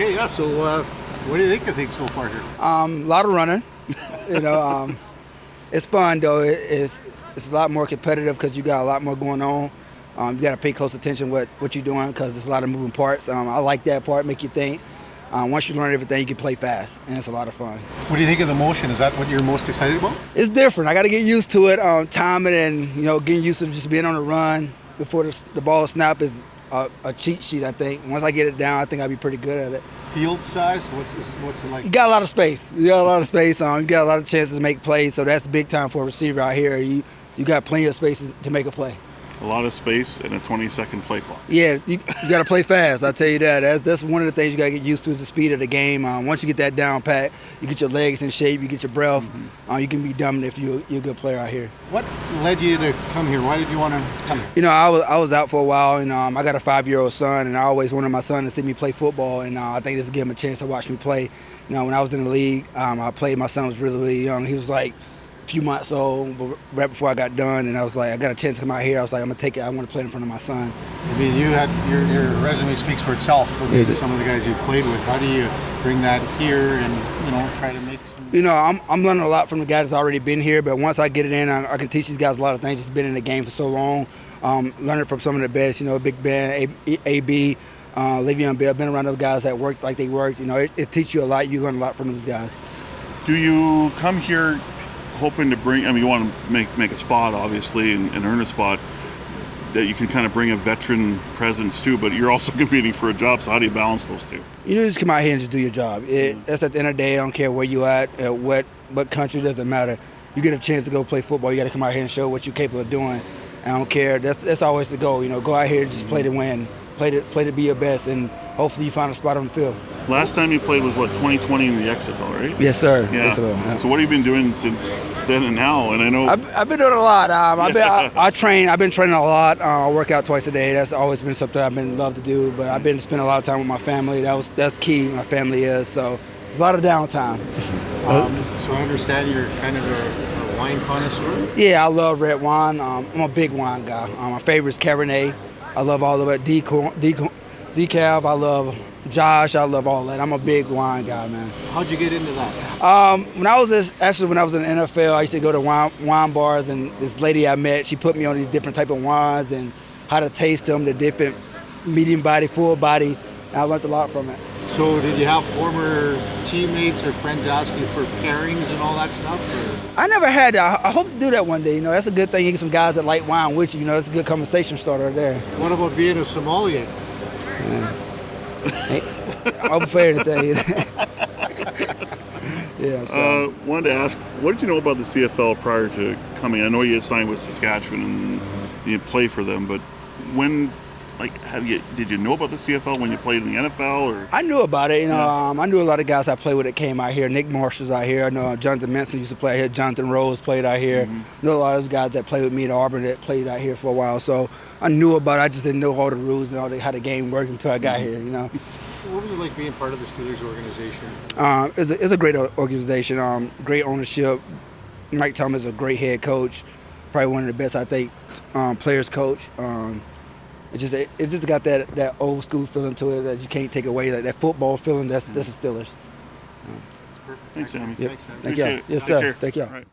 Okay, yeah. So, what do you think of things so far here? A lot of running. It's fun though. It's a lot more competitive because you got a lot more going on. You got to pay close attention what you're doing because there's a lot of moving parts. I like that part, make you think. Once you learn everything, you can play fast, and it's a lot of fun. What do you think of the motion? Is that what you're most excited about? It's different. I got to get used to it. Timing and getting used to just being on the run before the ball snap is a cheat sheet. I think once I get it down, I think I'll be pretty good at it. Field size? What's it like? You got a lot of space. You got a lot of space. You got a lot of chances to make plays. So that's big time for a receiver out here. You got plenty of spaces to make a play. A lot of space and a 20-second play clock. Yeah, you got to play fast. I'll tell you that. That's one of the things you got to get used to is the speed of the game. Once you get that down pat, you get your legs in shape, you get your breath. You can be dominant if you're a good player out here. What led you to come here? Why did you want to come here? I was out for a while, and I got a 5-year-old son, and I always wanted my son to see me play football, and I think this will give him a chance to watch me play. When I was in the league, I played. My son was really, really young. He was like few months old, but right before I got done, and I was like, I got a chance to come out here. I was like, I'm gonna take it. I want to play in front of my son. I mean, you had your resume speaks for itself. Some of the guys you've played with. How do you bring that here and try to make some? I'm learning a lot from the guys that's already been here, but once I get it in, I can teach these guys a lot of things. Just been in the game for so long, learning from some of the best. Big Ben, AB. Le'Veon Bell, been around those guys that worked like they worked. It teaches you a lot. You learn a lot from those guys. Do you come here hoping to bring, you want to make a spot, obviously, and earn a spot that you can kind of bring a veteran presence too, but you're also competing for a job, so how do you balance those two? You just come out here and just do your job. That's at the end of the day. I don't care where you at, what country, doesn't matter. You get a chance to go play football, you got to come out here and show what you're capable of doing. I don't care. That's always the goal. Go out here and just play to win, play to be your best, and hopefully you find a spot on the field. Last time you played was 2020 in the XFL, right? Yes, sir. Yeah. Yes, sir. Yeah. So what have you been doing since then and now? And I know I've been doing a lot. I train. I've been training a lot. I work out twice a day. That's always been something I've been love to do. But I've been spending a lot of time with my family. That's key. My family is so. There's a lot of downtime. So I understand you're kind of a wine connoisseur. Yeah, I love red wine. I'm a big wine guy. My favorite is Cabernet. I love all of it. Decaf. I love Josh. I love all that. I'm a big wine guy, man. How'd you get into that? When I was in the NFL, I used to go to wine bars, and this lady I met, she put me on these different type of wines and how to taste them, the different medium body, full body, and I learned a lot from it. So did you have former teammates or friends ask you for pairings and all that stuff? Or? I never had that. I hope to do that one day. That's a good thing. You get some guys that like wine with you. It's a good conversation starter there. What about being a sommelier? I'm fair to tell you that. Yeah. So. Wanted to ask, what did you know about the CFL prior to coming? I know you signed with Saskatchewan and you play for them, but when, did you know about the CFL when you played in the NFL? Or? I knew about it. I knew a lot of guys I played with that came out here. Nick Marshall's out here. I know Jonathan Menson used to play out here. Jonathan Rose played out here. I know a lot of those guys that played with me at Auburn that played out here for a while. So I knew about it. I just didn't know all the rules and how the game worked until I got here. What was it like being part of the Steelers organization? It's a great organization. Great ownership. Mike Thomas is a great head coach. Probably one of the best, I think, players coach. It just got that old school feeling to it that you can't take away. That football feeling. That's the Steelers. That's perfect. Thanks, Sammie. Yep. Thanks, man. Thank you. Appreciate it. Yes, Take sir. care. Thank you. All right.